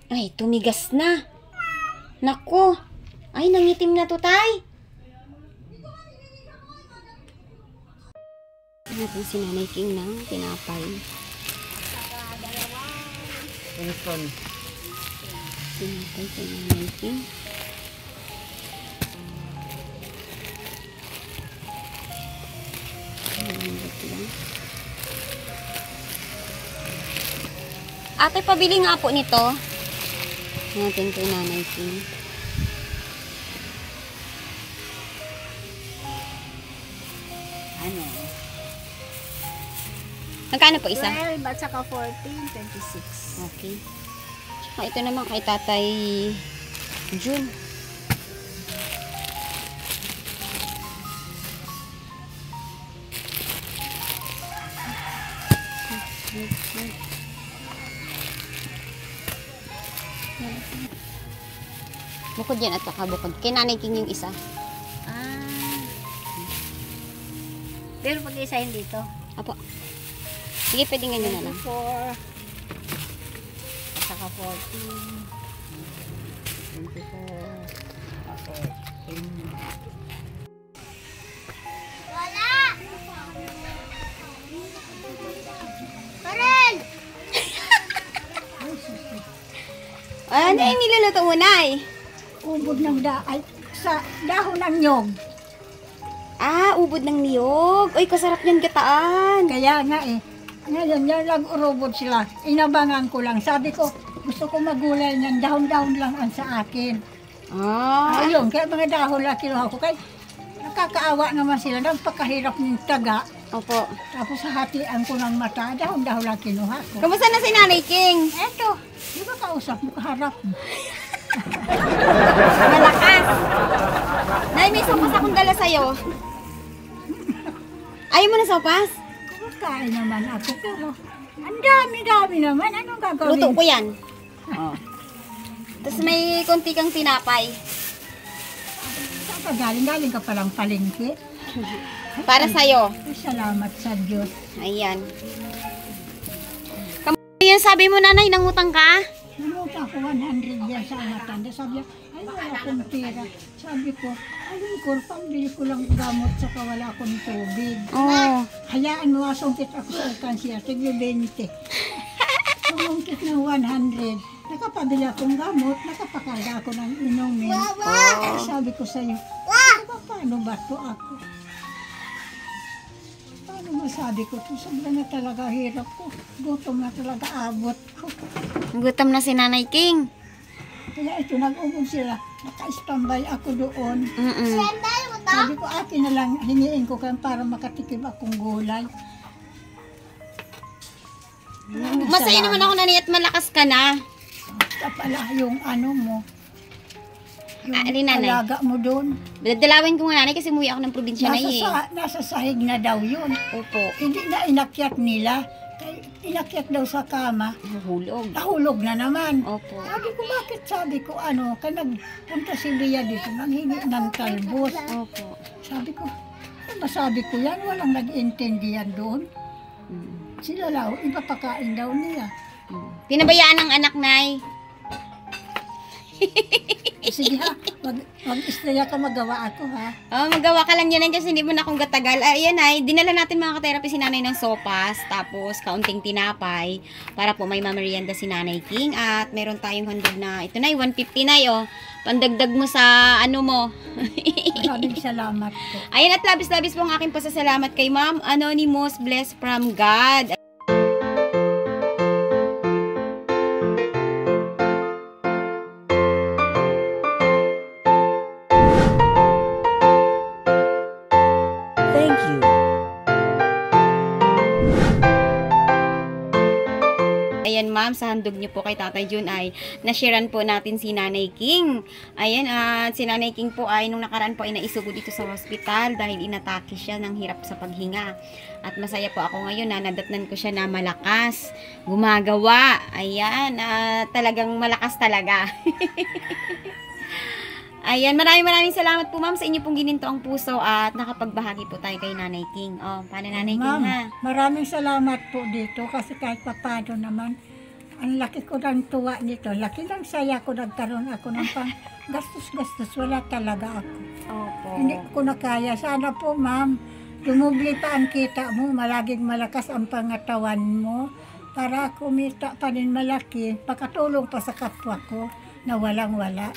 Ay, tumigas na. Nako. Ay, nangitim na to, tay. Natin si Nanay King ng tinapay. Winston. Tinapay kay Nanay King. Ate, pabili nga po nito. Natin kay Nanay King. Ano? Magkano po isa? 12 at saka 14, 26. Okay. Tsaka ito naman kay Tatay June. Bukod yan at saka bukod. Kay Nanay King yung isa. Pero pag-isahin dito. Apo. Sige, pwede nga nyo na lang. 24. At saka 14. 24. Okay. 10. Wala! Karen! Ano yung niluluto mo, Nay? Ubod ng sa dahon ng nyog. Ah, ubod ng niyog. Uy, kasarap yan gataan. Kaya nga ngayon yan lang urubod sila. Inabangan ko lang. Sabi ko, gusto ko magulay niyan. Dahon-dahon lang ang sa akin. Ah, Ayun, kaya mga dahon lang kinuha ko. Kaya nakakaawa naman sila. Napakahirap ng taga. opo. Tapos hatian ko ng mata. Dahon-dahon lang kinuha ko. Kamusta na si Nanay King? Eto, di ba kausap mo kaharap mo? Malakas. Nay, may sopas akong dala sa'yo. Ayaw mo na sopas? Kumakain naman ako. Pero ang dami-dami naman. Anong gagawin? Luto ko yan. Oh. Tapos may konti kang tinapay. Saan ka galing? Galing ka palang palengke. Para sa'yo. Ay, salamat sa Diyos. Ayan. Kamusta yan sabi mo, Nanay, nangutang ka? Namuta ko 100 yan sa matanda. Sabi niya, ay wala akong pera. Sabi ko, ayun ko, pambili ko lang gamot saka wala akong tubig. Oo. Hayaan mo, sungkit ako sa alkansya, tigli 20. Sumungkit ng 100. Nakapabili akong gamot, nakapakarga ako ng inumin. Sabi ko sa'yo, paano ba to ako? Paano masabi ko to? Sobrang na talaga hirap ko. Gutom na talaga abot ko. Gutom na si Nanay King. Kaya ito, nag-ubog sila. Naka-standby ako doon. Mm-mm. Sabi ko, akin na lang, hingiin ko kayo para makatikim akong gulay. Masaya naman ako, Nanay, at malakas ka na. Basta pala yung ano mo. Yung Alin, Nanay? alaga mo doon. Dalawin ko nga, Nanay, kasi umuwi ako ng probinsya na eh. Nasa sahig na daw yun. Opo. Hindi na inakyat nila. Inakyat daw sa kama. Hulog. Nahulog na naman. Opo. Sabi ko, bakit? Sabi ko, ano, kaya nagpunta si Lia dito, nanghingi ng talbos. Opo. Sabi ko, ano masabi ko yan? Walang nag-intindihan doon. Sila daw, ipapakain daw niya. Pinabayaan ng anak, Nay. Sige ha, mag-istraya ka magawa ako ha. Oh, magawa ka lang yan kasi hindi mo na akong gatagal. Ayan ay, dinala natin mga ka-therapy si Nanay ng sopas, tapos kaunting tinapay, para po may mamerienda si Nanay King. At meron tayong handog na, ito na 150 na pandagdag mo sa ano mo. Maraming salamat po. Ayan, at labis-labis po ang aking pasasalamat kay Ma'am Anonymous, blessed from God. Ayan, ma'am, sa handog niyo po kay Tatay June ay nasharean po natin si Nanay King. Ayan, at si Nanay King po ay nung nakaraan po ay naisugo dito sa hospital dahil inatake siya ng hirap sa paghinga. At masaya po ako ngayon na nadatnan ko siya na malakas, gumagawa. Ayan, talagang malakas talaga. Ayan, maraming salamat po, ma'am, sa inyo pong gininto ang puso at nakapagbahagi po tayo kay Nanay King. Oh, paano Nanay King, Ma'am, ha? maraming salamat po dito kasi kahit papado naman Ang laki ko ng tuwa nito. Laki ng saya ko nagkaroon ako ng pang gastos-gastos. Wala talaga ako. Opo. Hindi ko na kaya. Sana po, ma'am, dumubli pa ang kita mo. Malaging malakas ang pangatawan mo. Para kumita pa rin malaki. Pakatulong pa sa kapwa ko na walang-wala.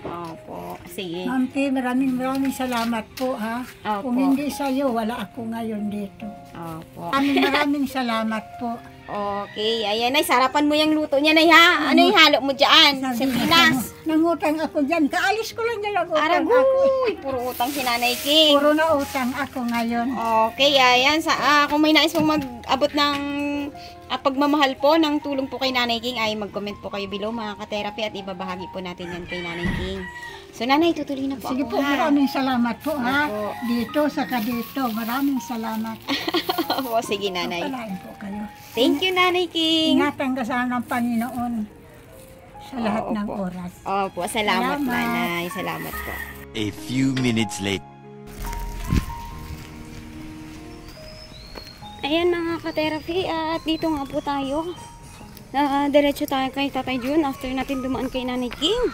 Opo. Sige. Ma'am P, maraming salamat po, ha. Opo. Kung hindi sa'yo, wala ako ngayon dito. Opo. Maraming salamat po. Okay, ayan ay, sarapan mo yung luto niya na ha. Ano yung halo mo dyan? Sardinas. Nangutang ako dyan. Kaalis ko lang dyan utang ako. Aragoy, puro utang si Nanay King. Puro na utang ako ngayon. Okay, ayan. Kung may nais pong mag-abot ng pagmamahal po, ng tulong po kay Nanay King, ay mag-comment po kayo below mga ka-therapy at ibabahagi po natin yan kay Nanay King. So, Nanay, tutuloy na po Sige ako, po, ha? maraming salamat po, ha. Opo. Dito, saka dito. Maraming salamat. Opo, sige, Nanay. Pagpalain po kayo. Thank you, Nanay King. Ingatan ka sana ng Panginoon sa lahat ng Opo. oras. Opo, salamat, Salamat. Nanay. Salamat po. A few minutes later. Ayan mga ka-therapy, at dito nga po tayo. Diretso tayo kay Tatay Jun after natin dumaan kay Nanay King.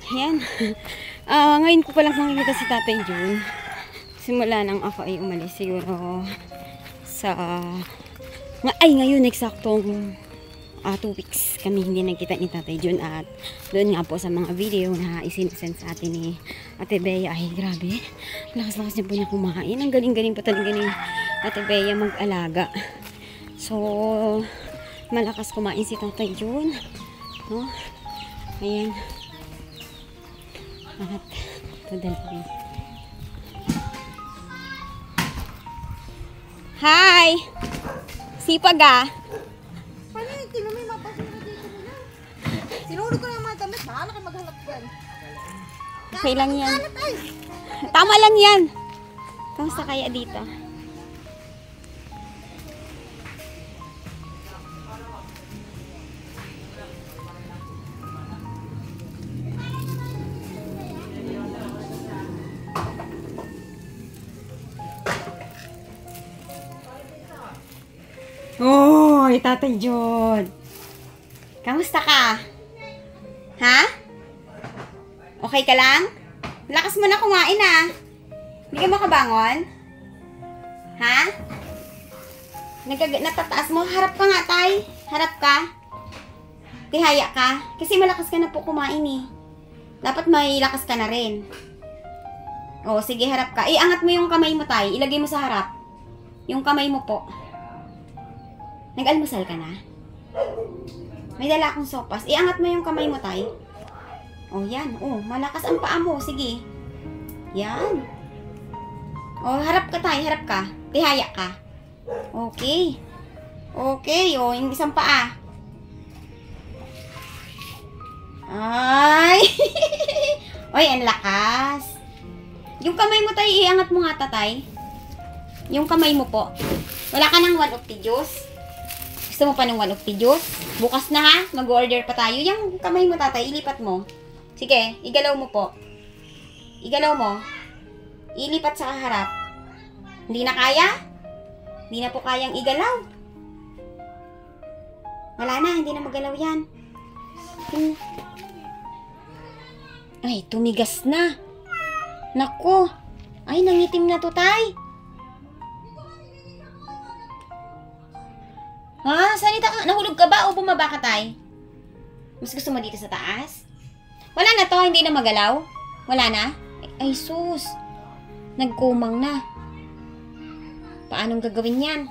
Ayan. Ngayon ko palang makikita si Tatay Jun. Simula nang ako ay umalis siguro sa... ngayon eksaktong 2 weeks kami hindi nagkita ni Tatay Jun, at doon nga po sa mga video na isinisend sa atin ni Ate Bea, ay grabe. Lakas-lakas niya po niya kumain. Ang galing-galing pa talaga ni Ate Bea mag-alaga. So, malakas kumain si Tatay Jun. No? Ayan. At ito dalawa. Hi! Sipag ah! Ano yung tinumi mapasura dito nila? Sinulog ko ng mga damit. Bahala ka maghanap yan. Okay lang yan. Tama lang yan. Kamusta kaya dito? Hoy, Tatay Jun. Kamusta ka? Ha? Okay ka lang? Lakas mo na kumain ah. Hindi ka makabangon? Ha? Natataas mo? Harap ka nga, Tay. Harap ka. Tihaya ka. Kasi malakas ka na po kumain eh. Dapat may lakas ka na rin. O, sige, harap ka. Angat mo yung kamay mo, Tay. Ilagay mo sa harap. Yung kamay mo po. Nag-almusal ka na? May dala akong sopas. Angat mo yung kamay mo, Tay. O, yan. O, malakas ang paa mo. Sige. Yan. O, harap ka, Tay. Harap ka. Tihaya ka. Okay. Okay. O, yung isang paa. Ay! Oy, ang lakas. Yung kamay mo, Tay. Iangat mo nga, Tatay. Yung kamay mo po. Wala ka ng 1 of the juice? Gusto mo pa ng 1 of the juice? Bukas na ha, mag-order pa tayo. Yung kamay mo, Tatay, ilipat mo. Sige, igalaw mo po. Igalaw mo. Ilipat sa harap. Hindi na kaya? Hindi na po kayang igalaw. Wala na, hindi na magalaw yan. Ay, tumigas na. Nako. Ay, nangitim na to, Tay. Ha? Salita ka? Nahulog ka ba o bumaba ka, Tay? Mas gusto mo dito sa taas? Wala na to, hindi na magalaw? Wala na? Ay, sus. Nagkumang na. Paanong gagawin yan?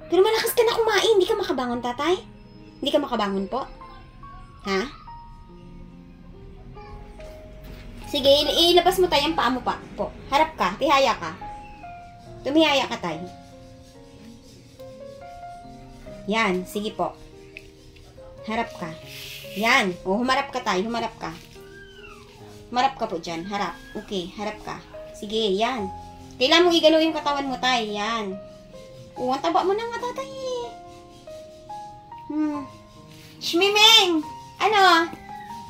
Pero malakas ka na kumain. Hindi ka makabangon, Tatay? Hindi ka makabangon po? Ha? Sige, ilabas mo, Tay, ang paa mo pa. Po. Harap ka. Tihaya ka. Tumihaya ka, Tay. Yan, sige po. Harap ka. Yan. O, humarap ka, Tay. Humarap ka. Humarap ka po dyan. Harap. Okay, harap ka. Sige, yan. Kailangan mong igalaw yung katawan mo, Tay. Yan. O, ang taba mo na nga, Tatay. Shmimeng! Ano?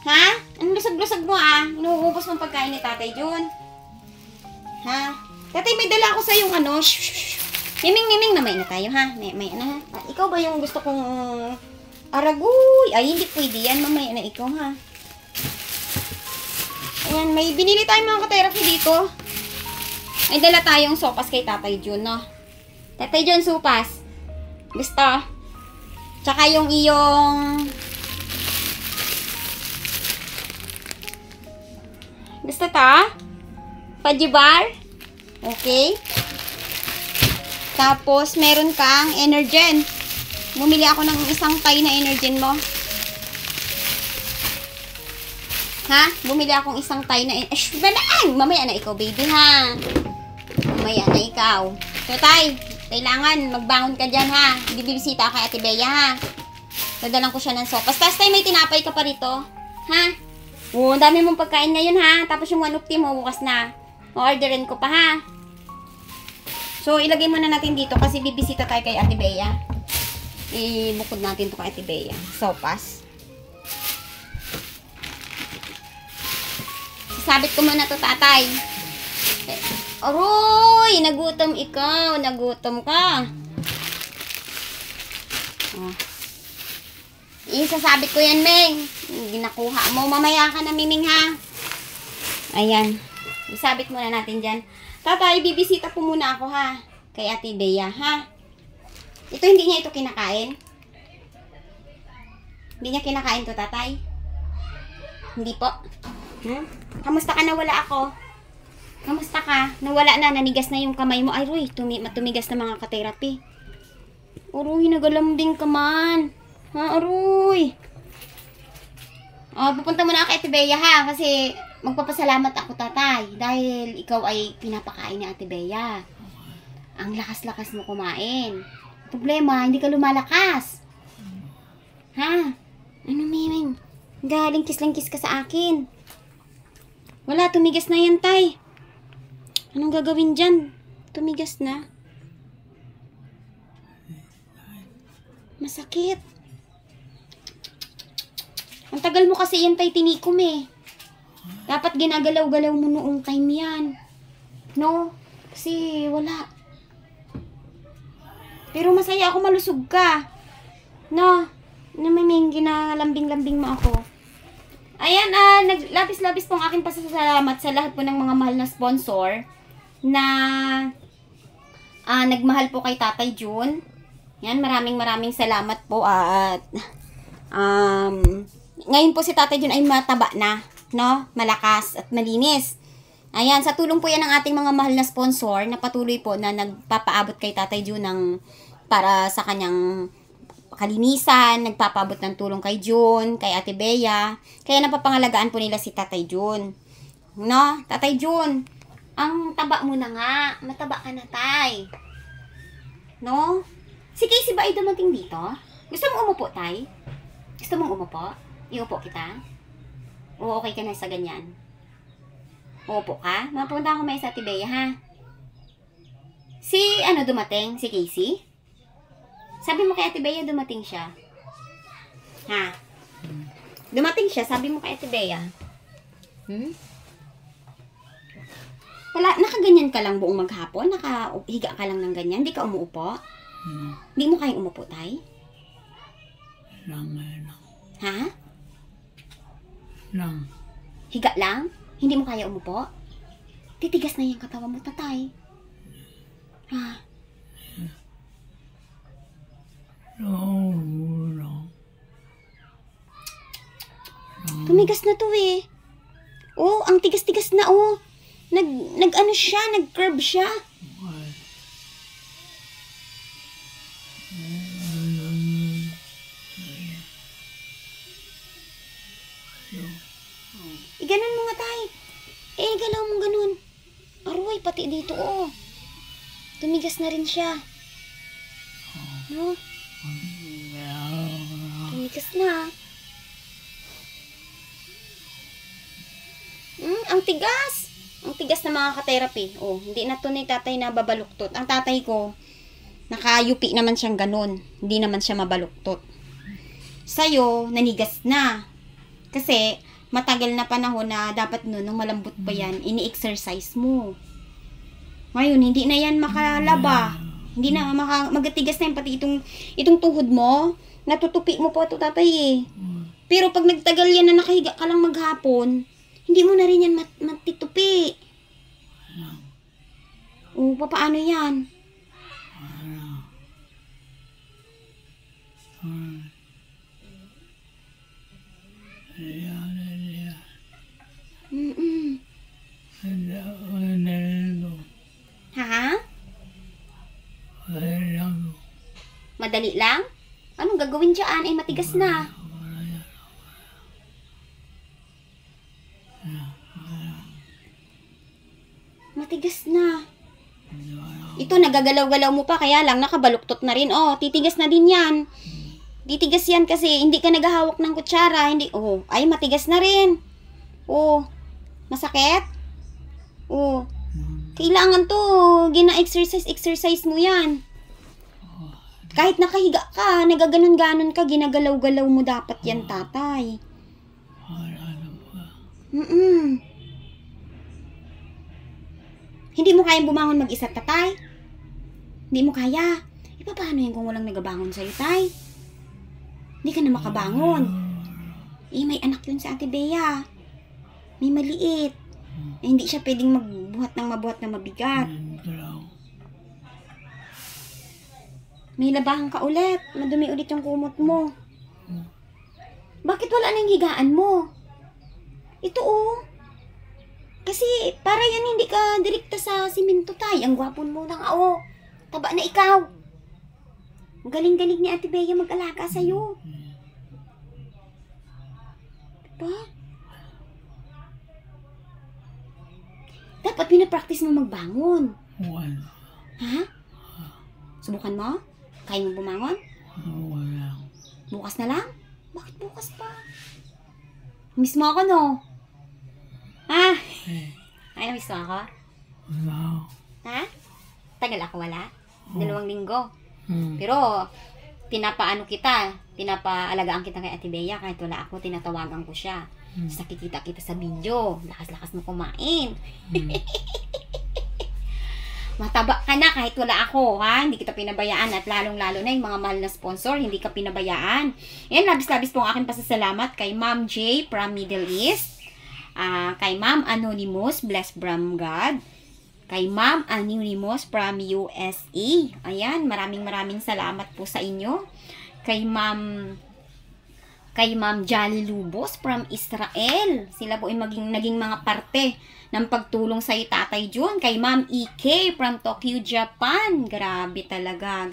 Ha? Anong lusag-lusag mo, ah? Inuubos ng pagkain ni Tatay Jun. Ha? Tatay, may dala ako sa yung ano. Shh. Miming na may na tayo, ha? May ano, ha? Ikaw ba yung gusto kong Aragoy! Ay, hindi pwede yan. Mamaya na ikaw, ha? Ayan, may binili tayong mga ka-therapy dito. Ay, dala tayong sopas kay Tatay Jun, no? Tatay Jun, sopas. Gusto? Tsaka yung iyong... Gusto ta? Pajibar? Okay. Tapos, meron kang Energen. Bumili ako ng isang tay na Energen mo. Ha? Bumili akong isang tay na... Mamaya na ikaw, baby, ha? Mamaya na ikaw. So, tay, kailangan magbangon ka dyan, ha? Hindi bibisita kay Ate Bea, ha? Dadalang ko siya ng sopas. Tapos, tay, may tinapay ka pa rito. Ha? Oo, ang dami mong pagkain ngayon, ha? Tapos yung one of tea mo, bukas na. O-orderin ko pa, ha? So, ilagay muna natin dito kasi bibisita tayo kay Ate Bea. Ibukod natin to kay Ate Bea. Sopas. Sasabit ko muna to, tatay. Aroy! Nagutom ikaw. Nagutom ka. Oh. Isasabit ko yan, Meng. Ginakuha mo. Mamaya ka na, Miming, ha? Ayan. Isabit muna natin dyan. Tatay, bibisita po muna ako, ha? Kay Ate Bea, ha? Ito, hindi niya ito kinakain? Hindi niya kinakain to, tatay? Hindi po. Kamusta ka? Nawala ako. Kamusta ka? Nawala na. Nanigas na yung kamay mo. Ay, Roy. Tumigas na mga ka-therapy. Aroy, nagalambing ka man. Ha, aroy. Pupunta muna ako kay Ate Bea, ha? Kasi magpapasalamat ako, tatay. Dahil ikaw ay pinapakain ni Ate Bea. Ang lakas-lakas mo kumain. Problema, hindi ka lumalakas. Ha? Ano, Miming? Galing kiss-lang-kiss ka sa akin. Wala, tumigas na yan, tay. Anong gagawin dyan? Tumigas na. Masakit. Ang tagal mo kasi yan, tay, tinikom eh. Dapat ginagalaw-galaw mo noong time yan. No? Kasi wala. Pero masaya ako malusog ka. No? Namiming, ginalambing-lambing mo ako. Ayan, naglabis-labis pong aking pasasalamat sa lahat po ng mga mahal na sponsor na nagmahal po kay Tatay Jun. Yan, maraming salamat po at ngayon po si Tatay Jun ay mataba na, no? Malakas at malinis. Ayan, sa tulong po yan ng ating mga mahal na sponsor na patuloy po na nagpapaabot kay Tatay Jun para sa kanyang kalinisan, nagpapaabot ng tulong kay Jun, kay Ate Bea. Kaya napapangalagaan po nila si Tatay Jun. No? Tatay Jun, ang taba mo na nga. Mataba ka na, tay. No? Si Casey ba ay dumating dito? Gusto mong umupo, tay? Gusto mong umupo? Iupo kita? O okay ka na sa ganyan? Uupo ka? Mapunta ako may sa Ate Bea, ha? Si, dumating? Si Casey? Sabi mo kay Ate Bea, dumating siya. Ha? Dumating siya, sabi mo kay Ate Bea. Wala, nakaganyan ka lang buong maghapon? Nakahiga ka lang ng ganyan? Hindi ka umuupo? Hindi mo kayang umupo, tay? Ha? Lang. Higa lang? Hindi mo kaya umupo? Titigas na yung katawan mo, tatay. Ha? Tumigas na to eh. Oh, ang tigas-tigas na oh. Nag-curve siya. Iganon mo nga, tay. Galaw mo ganun. Aroy, pati dito oh. Tumigas na rin siya. No? Tumigas na. Ang tigas. Ang tigas na mga ka-therapy. Oh, hindi na to ni tatay na babaluktot. Ang tatay ko, nakayupi naman siyang ganun. Hindi naman siya mabaluktot. Sa'yo, nanigas na. Kasi, matagal na panahon na dapat nung malambot pa yan, ini-exercise mo. Ngayon, hindi na yan makalaba. Hindi na magatigas na yan. Pati itong tuhod mo, Natutupi mo po ito, tatay eh. Pero pag nagtagal yan na nakahiga ka lang maghapon, hindi mo na rin yan matitupi. O, paano yan? Ha? Madali lang? Anong gagawin dyan? Ay, matigas na. Matigas na. Ito, nagagalaw-galaw mo pa, kaya lang nakabaluktot na rin. Oh, titigas na din yan. Titigas yan kasi hindi ka naghahawak ng kutsara. Hindi, oh, ay, matigas na rin. Oh, masakit? Oh, kailangan to, exercise mo yan. Kahit nakahiga ka, nagaganon-ganon ka, ginagalaw-galaw mo dapat yan, tatay. Hindi mo kayang bumangon mag-isa, tatay? Hindi mo kaya? E, paano yun kung walang nagabangon sa'yo, tay? Hindi ka na makabangon. Eh, may anak yun sa Ate Bea. May maliit. Eh, hindi siya pwedeng magbuhat ng mabigat. May labahan ka ulit. Madumi ulit yung kumot mo. Bakit wala nang higaan mo? Ito oh. Kasi para yan hindi ka direkta sa simento, tay. Ang gwapon mo na nga oh. Taba na ikaw. Ang galing-galing ni Ate Bea mag-alaga sa'yo. Diba? Dapat pinapractice mo magbangon. Ha? Subukan mo? Kaya mo bumangon? Bukas na lang? Bakit bukas pa? Miss mo ako, no? Ha? Ay, miss mo ako? Ha? Tagal ako wala? 2 linggo. Pero, pinapaano kita, pinapaalagaan kita kay Ate Bea kahit wala ako, tinatawagan ko siya. Tapos nakikita kita sa video, lakas-lakas mo kumain. Mataba ka na kahit wala ako, ha? Hindi kita pinabayaan at lalong-lalo na yung mga mahal na sponsor, hindi ka pinabayaan. Yan, labis-labis po ang aking pasasalamat kay Ma'am J from Middle East, kay Ma'am Anonymous, blessed from God, kay Ma'am Anonymous from USA. Ayan, maraming salamat po sa inyo. Kay Ma'am Jolly Lubos from Israel. Sila po ay naging mga parte ng pagtulong sa Tatay Jun. Kay Ma'am EK from Tokyo, Japan. Grabe talaga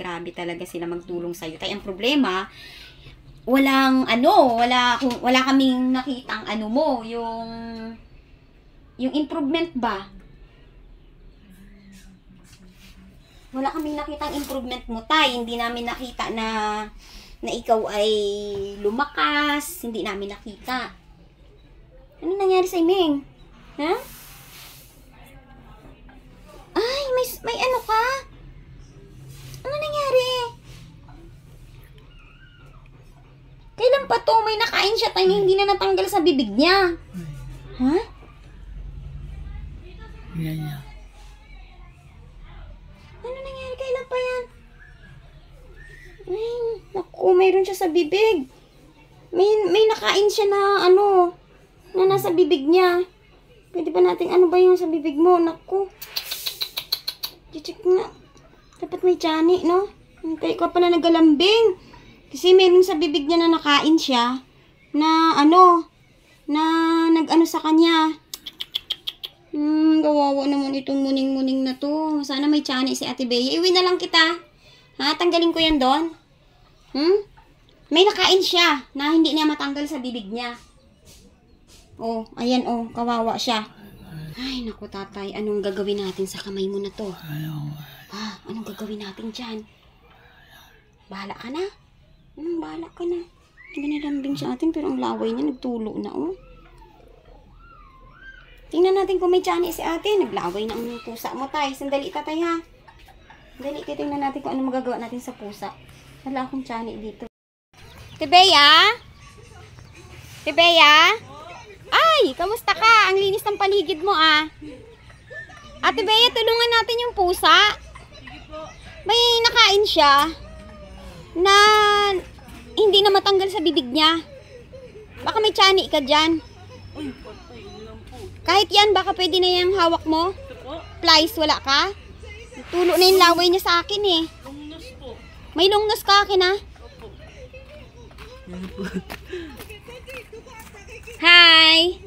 sila magtulong sa iyo. Tay, ang problema, wala kaming nakitang yung improvement ba? Wala kaming nakitang improvement mo, tay. Hindi namin nakita na ikaw ay lumakas. Hindi namin nakita. Ano nangyari sa Imeng? Ha? Ay, may ano ka? Ano nangyari? Kailan pa to? May nakain siya tayo hindi na natanggal sa bibig niya. Ha? Yan. Ano nangyari? Kailan pa yan? Ay, naku, mayroon siya sa bibig. May nakain siya na na nasa bibig niya. Pwede ba natin, ano ba yung sa bibig mo? Naku. I-check na. Dapat may tiyanik, no? Kaya ka pala nagalambing. Kasi mayroon sa bibig niya na nakain siya na nag-ano sa kanya. Gawawa naman itong muning-muning na to. Sana may tiyanik si Ate Bea. Iwi na lang kita. Ha? Tanggalin ko yan doon. May nakain siya na hindi niya matanggal sa bibig niya. Oh, ayan oh, kawawa siya. Ay, naku tatay, anong gagawin natin sa kamay mo na to? Anong gagawin natin dyan? Bahala ka na? Bahala ka na. Ginalambing siya atin pero ang laway niya nagtulo na oh. Tingnan natin kung may tiyanik si ate. Naglaway na ang pusa mo tay. Sandali tatay ha. Dali, titingnan natin kung ano magagawa natin sa pusa. Wala akong tiyanik dito. Tibea? Tibea? Ay, kamusta ka? Ang linis ng paligid mo ah. Ate Bea, tulungan natin yung pusa. May nakain siya na Hindi na matanggal sa bibig niya. Baka may tiyanik ka dyan. Ay, patay lang po. Kahit yan, baka pwede na yung hawak mo. Ito po, Plies, wala ka? Tulo na yung laway niya sa akin eh. lungnos po. May lungnos ka akin ah. Opo. Yan po. Hi!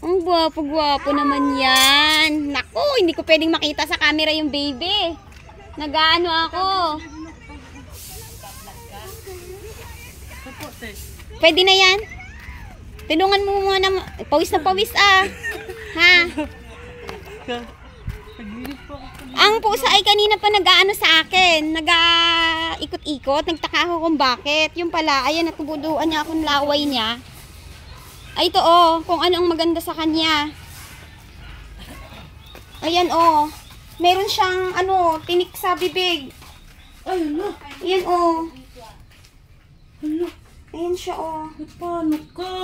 Ang gwapo-gwapo naman yan. Naku, hindi ko pwedeng makita sa camera yung baby. Nag-ano ako. Ito po, te. Pwede na yan? Tulungan mo muna. Pawis na pawis ah. Ha? Naglilit po ako. Ang pusa ay kanina pa nag-aano sa akin. Nag-ikot-ikot. Nagtaka ako kung bakit. Yung pala, ayan, natubuduan niya akong laway niya. Ay, ito oh. Kung ano ang maganda sa kanya. Ayan oh. Meron siyang ano, tinik sa bibig. Ay, ano? Ayan oh. Ano? Ayan siya oh. Ay, paano ka?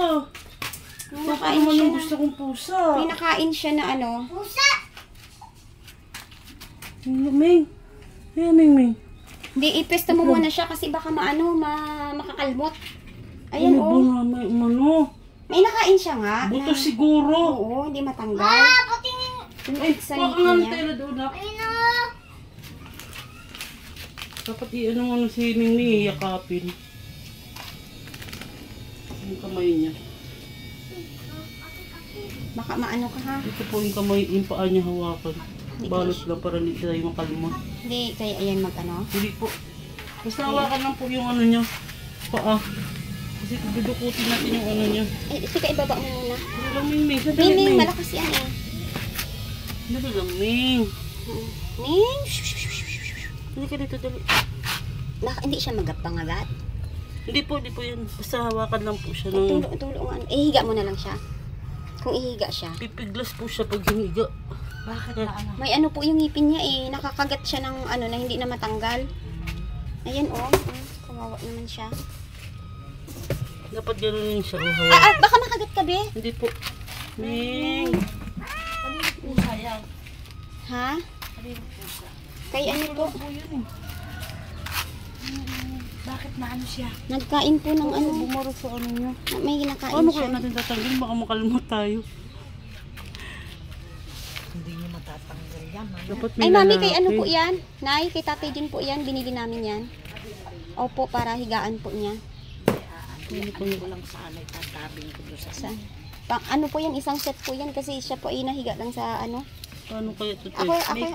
May Baka nakain naman siya ang na. gusto kong pusa. May nakain siya na ano. Ming. Ay, Ming. Hindi, ipesto mo muna siya kasi baka makakalmot. Ayan Ano ba oh. nga, may ano? May nakain siya nga. Buto na- siguro. Oo, hindi matanggal. Ay, Sa baka ngipin nga niya. tela doon na. Dapat i-ano mo na si Ming Ming, yakapin. Yung kamay niya. Baka maano ka ha. Ito po yung kamay, yung paa niya hawakan. Hindi Balot lang para hindi tayo makalma. Hindi, kaya ayan mag-ano. Hindi po. Basta hawakan lang po yung ano niya. Paa. Kasi dudukutin natin yung ano niya. Eh, teka, ibaba mo muna. Dali lang, Ming Ming. Sandali, Ming, Ming. malakas yan eh. Dali lang, Ming. Ming, Dali ka dito, dali. hindi siya magpangagat. Hindi po yan. Basta hawakan lang po siya ng... Tulungan. Ihiga mo na lang siya. Kung ihiga siya. Pipiglas po siya pag hiniga. Bakit na ano? May ano po yung ngipin niya eh. Nakakagat siya ng ano na hindi na matanggal. Ayan oh. Kawawa naman siya. Dapat gano'n siya. Oh, Baka makagat ka be. Hindi po. Ming. Pusa yan. Ha? Pusa. Kay ano po? Po yun eh. Bakit na ano siya? Nagkain po ng ano. Bumaro sa ano niya. May kinakain Paano siya. kaya natin tatanggalin? Baka makalmot tayo. Hindi niya matatanggal yan. Dapat Ay, mami, kay lalaki. ano po yan? Nay, kay tatay din po yan. Binili namin yan. Opo, para higaan po niya. Ano ko lang sana itatabing ko doon sa... Ano po yan? Isang set po yan. Kasi siya po ay nahiga lang sa ano. Paano kaya ito? Ako. May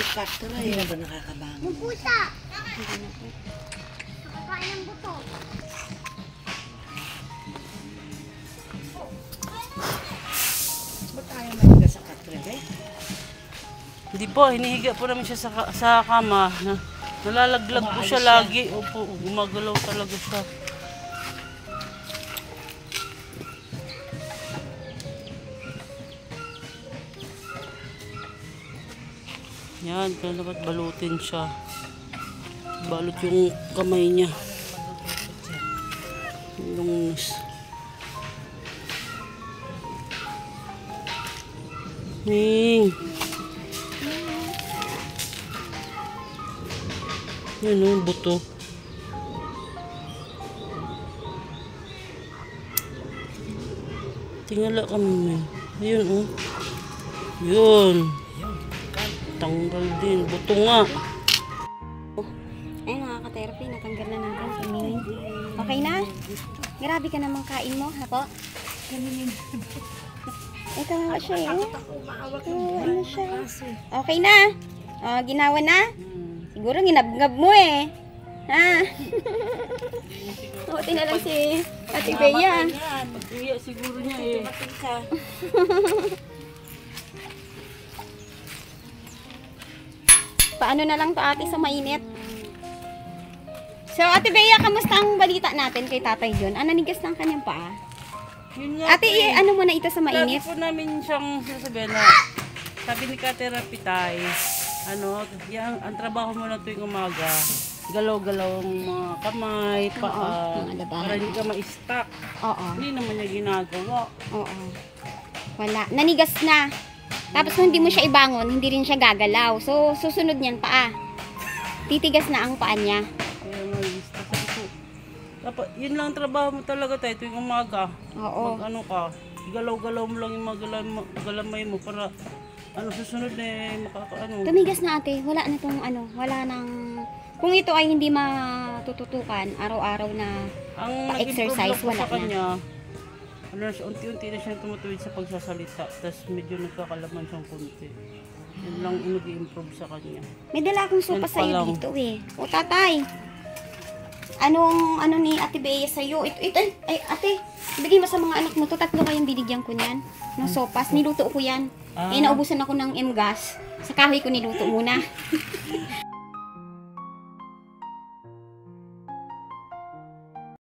cutter ay na ba nakakabangon? Yung pusa! Nakakain ng buto. Ba't tayo maniga sa cutter eh? Hindi po, hinihiga po namin siya sa kama. Nalalaglag po siya lagi. Opo, gumagalaw talaga siya. Yan, kaya dapat balutin siya. Balot yung kamay niya. Yung Ming. Yan o, yung buto. Tingala kami, Ming. Ayun o. Yun. Tanggal din. Buto nga. Ayun, nakaka-therapy. Natanggal na natin si Ming. Okay na? Grabe ka namang kain mo, ha po? Ito nga siya eh. Ano siya? Okay na? Ginawa na? Siguro ginabgab mo eh. Ha? Buti na lang si Ate Bea. Pag-uya siguro niya eh. Paano na lang to ate sa mainit? So Ate Bea, kamusta ang balita natin kay Tatay John? Nanigas ng kanyang paa? Yun nga Ate, po eh. ano mo na ito sa Lagi mainit? po namin siyang sinasabihan na sabi ni ka-therapy tayo, ang trabaho mo na tuwing umaga, galaw-galaw ang mga kamay, paa, mga labahan. para hindi ka ma-stuck. Oo. Hindi naman niya ginagawa. Oo. Wala. Nanigas na. Tapos kung hindi mo siya ibangon, hindi rin siya gagalaw. So, susunod niyan paa. Titigas na ang paa niya. Kaya nga, stuck ako. Dapat, yun lang ang trabaho mo talaga tayo tuwing umaga. Oo. Mag-ano ka, igalaw-galaw mo lang yung mga galamay mo para susunod makakaano. Tumigas na ate, wala na tong wala nang, kung ito ay hindi matututukan, araw-araw na Ang exercise, nag-improve lang wala po sa kanya, unti-unti na siya tumutuwid sa pagsasalita, tapos medyo nagkakalaman siyang kunti. Yun lang yung nag-improve sa kanya. may dala akong sopa Yan pa sa iyo lang. dito eh. O tatay, ano ni Ate Bea sa iyo? Ito, ay ate, bigay mo sa mga anak mo to, 3 kayong binigyan ko niyan. Ng sopas, niluto ko yan. Ah. Eh, naubusan ako ng M-gas. Sa kahoy ko niluto muna.